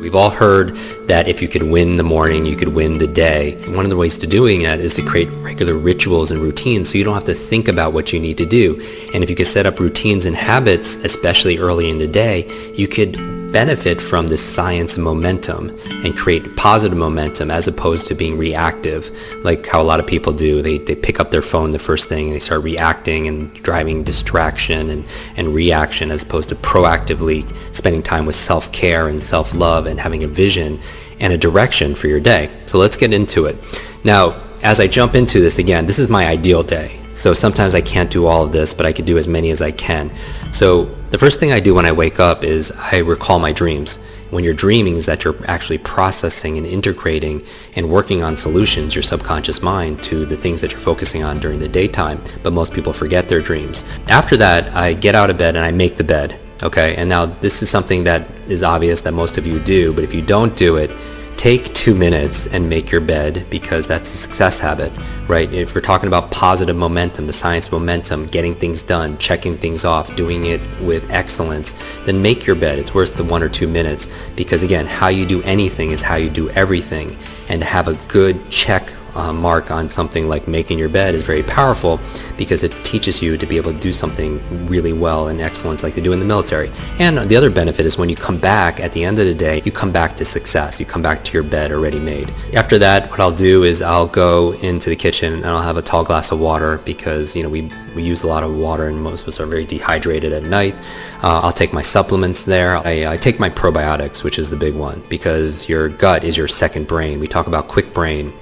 We've all heard that if you could win the morning, you could win the day. One of the ways to doing that is to create regular rituals and routines so you don't have to think about what you need to do. And if you could set up routines and habits, especially early in the day, you could benefit from this science of momentum and create positive momentum as opposed to being reactive, like how a lot of people do. They pick up their phone the first thing and they start reacting and driving distraction and reaction, as opposed to proactively spending time with self-care and self-love and having a vision and a direction for your day. So let's get into it. Now, as I jump into this again, this is my ideal day. So sometimes I can't do all of this, but I could do as many as I can. So the first thing I do when I wake up is I recall my dreams. When you're dreaming is that you're actually processing and integrating and working on solutions, your subconscious mind, to the things that you're focusing on during the daytime, but most people forget their dreams. After that, I get out of bed and I make the bed, okay? And now this is something that is obvious that most of you do, but if you don't do it, take 2 minutes and make your bed, because that's a success habit, right? If we're talking about positive momentum, the science of momentum, getting things done, checking things off, doing it with excellence, then make your bed. It's worth the 1 or 2 minutes, because again, how you do anything is how you do everything. And to have a good check mark on something like making your bed is very powerful, because it teaches you to be able to do something really well and excellence like they do in the military. And the other benefit is when you come back at the end of the day, you come back to success. You come back to your bed already made. After that, what I'll do is I'll go into the kitchen and I'll have a tall glass of water, because we use a lot of water and most of us are very dehydrated at night. I'll take my supplements there. I take my probiotics, which is the big one, because your gut is your second brain. We talk about quick brain,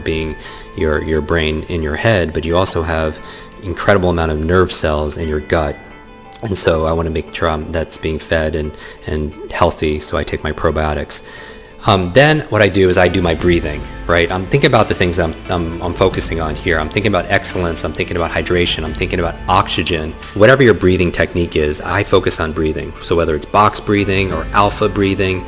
being your brain in your head, but you also have incredible amount of nerve cells in your gut. And so I want to make sure that's being fed and healthy, so I take my probiotics. Then what I do is I do my breathing, right? I'm thinking about the things I'm focusing on here. I'm thinking about excellence. I'm thinking about hydration. I'm thinking about oxygen. Whatever your breathing technique is, I focus on breathing. So whether it's box breathing or alpha breathing,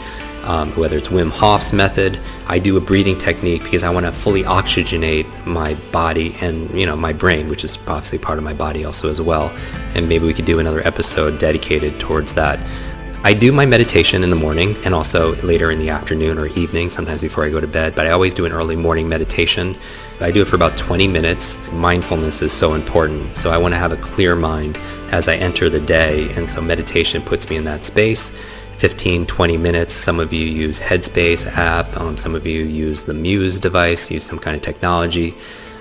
whether it's Wim Hof's method, I do a breathing technique because I want to fully oxygenate my body and my brain, which is obviously part of my body also as well. And maybe we could do another episode dedicated towards that. I do my meditation in the morning and also later in the afternoon or evening, sometimes before I go to bed, but I always do an early morning meditation. I do it for about 20 minutes. Mindfulness is so important, so I want to have a clear mind as I enter the day, and so meditation puts me in that space. 15, 20 minutes. Some of you use Headspace app. Some of you use the Muse device, use some kind of technology.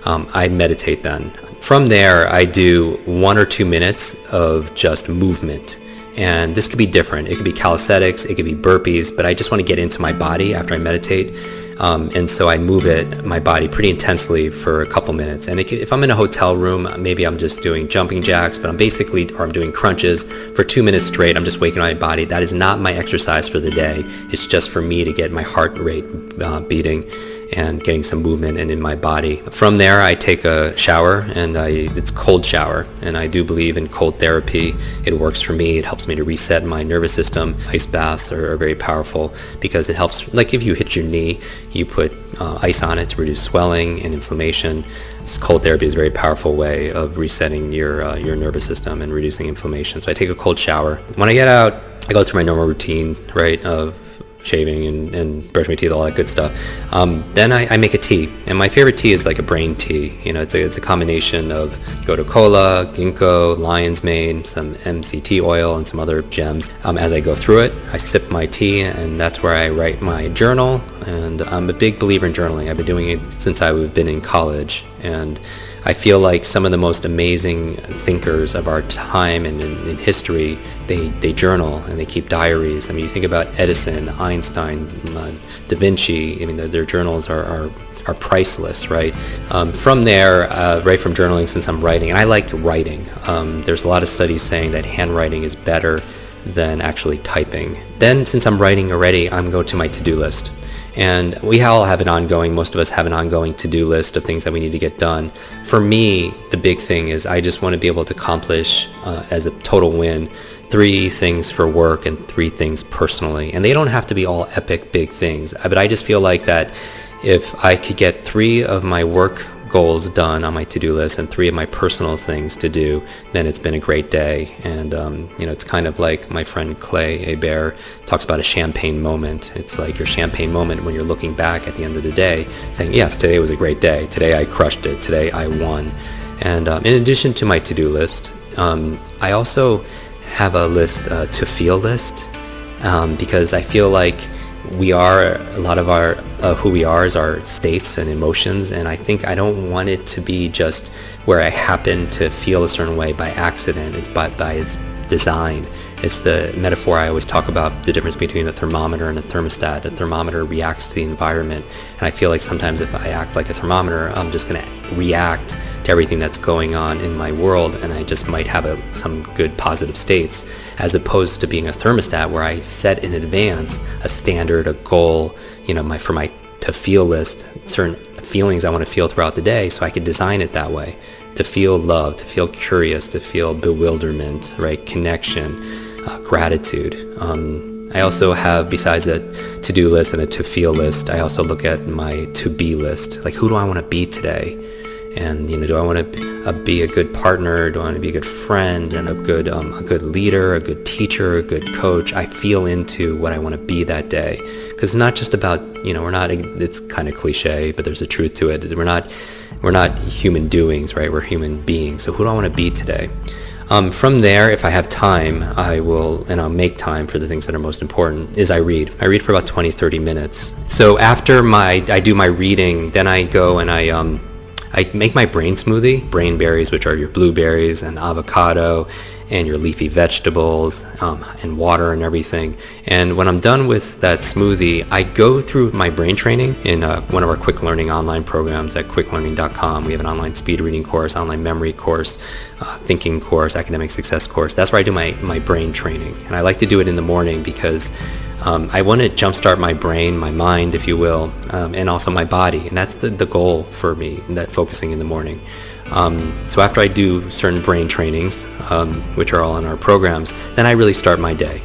I meditate then. From there, I do 1 or 2 minutes of just movement. And this could be different. It could be calisthenics, it could be burpees, but I just want to get into my body after I meditate. And so I move my body pretty intensely for a couple minutes. And if I'm in a hotel room, maybe I'm just doing jumping jacks, but I'm doing crunches for 2 minutes straight. I'm just waking my body. That is not my exercise for the day. It's just for me to get my heart rate beating and getting some movement in my body. From there, I take a shower, and it's cold shower, and I do believe in cold therapy. It works for me. It helps me to reset my nervous system. Ice baths are very powerful because it helps, like if you hit your knee, you put ice on it to reduce swelling and inflammation. Cold therapy is a very powerful way of resetting your nervous system and reducing inflammation. So I take a cold shower. When I get out, I go through my normal routine, right, of shaving and brush my teeth, all that good stuff. Then I make a tea, and my favorite tea is like a brain tea. It's a combination of gotu kola, ginkgo, lion's mane, some MCT oil, and some other gems. As I go through it, I sip my tea, and that's where I write my journal. And I'm a big believer in journaling. I've been doing it since I've been in college, and I feel like some of the most amazing thinkers of our time and in history, they journal and they keep diaries. I mean, you think about Edison, Einstein, Da Vinci. I mean, their journals are priceless, right? From there, right from journaling, since I'm writing, and I like writing. There's a lot of studies saying that handwriting is better than actually typing. Then, since I'm writing already, I'm going to my to-do list. And we all have most of us have an ongoing to-do list of things that we need to get done. For me, the big thing is I just want to be able to accomplish, as a total win, 3 things for work and 3 things personally. And they don't have to be all epic big things, but I just feel like that if I could get 3 of my work goals done on my to-do list and 3 of my personal things to do, then it's been a great day. And it's kind of like my friend Clay Hebert talks about a champagne moment. It's like your champagne moment when you're looking back at the end of the day saying, yes, today was a great day. Today I crushed it. Today I won. And in addition to my to-do list, I also have a list, to feel list, because I feel like a lot of our who we are is our states and emotions, and I think I don't want it to be just where I happen to feel a certain way by accident. It's by its design. It's the metaphor I always talk about, the difference between a thermometer and a thermostat. A thermometer reacts to the environment, and I feel like sometimes if I act like a thermometer, I'm just going to react to everything that's going on in my world, and I just might have some good positive states, as opposed to being a thermostat where I set in advance a standard, a goal, for my to feel list, certain feelings I want to feel throughout the day, so I could design it that way. To feel love, to feel curious, to feel bewilderment, right? Connection, gratitude. I also have, besides a to-do list and a to-feel list, I also look at my to-be list. Like, who do I want to be today? And do I want to be a good partner? Do I want to be a good friend and a good leader, a good teacher, a good coach? I feel into what I want to be that day, because it's not just about we're not. It's kind of cliche, but there's a truth to it. We're not human doings, right? We're human beings. So who do I want to be today? From there, if I have time, I'll make time for the things that are most important, is I read. I read for about 20, 30 minutes. So after I do my reading, then I go and I make my brain smoothie, brain berries, which are your blueberries and avocado and your leafy vegetables, and water and everything. And when I'm done with that smoothie, I go through my brain training in one of our quick learning online programs at quicklearning.com. We have an online speed reading course, online memory course, thinking course, academic success course. That's where I do my brain training. And I like to do it in the morning because I want to jumpstart my brain, my mind, if you will, and also my body. And that's the goal for me, that focusing in the morning. So after I do certain brain trainings, which are all in our programs, then I really start my day.